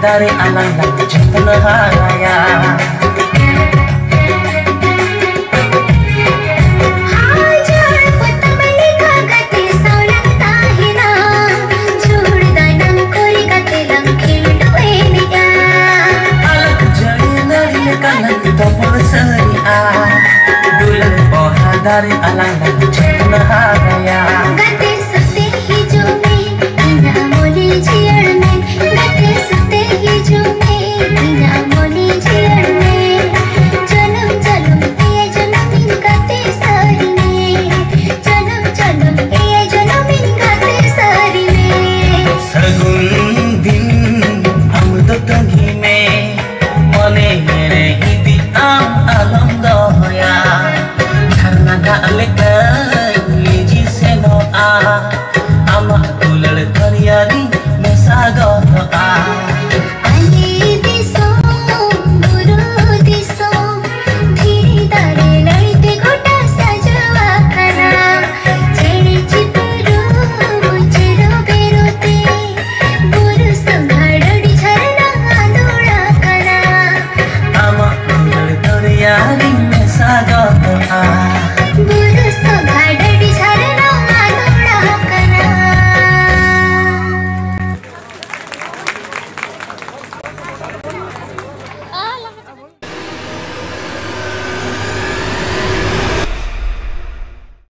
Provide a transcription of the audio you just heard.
Dari alang lang jatuh nahaya. Hajar pata bali ka gate saulang tahina, chhod danam kori gate lang khildu eniya. Alang jari nari kalang topol saria, dulan poha dari alang lang jatuh nahaya. Gate sute hi jo mein ina moli jiyad mein, gate sute hi jo mein ina moli jiyad mein, janam janam ye janamin gate sari mein, janam janam ye janamin gate sari mein. Sagun din am to tangi mein, mone mere hindi am alam doya, karna dale kai jise no a, ama tulad karyadi mesago no a. Ali disom guru disom dhiri dare lड़ते गोटा सजवा करा, चढ़े चिपरू बुचरो बेरोते गुरु संघाड़ड़ी झरना आंदोड़ा करा. Ama tulad karyadi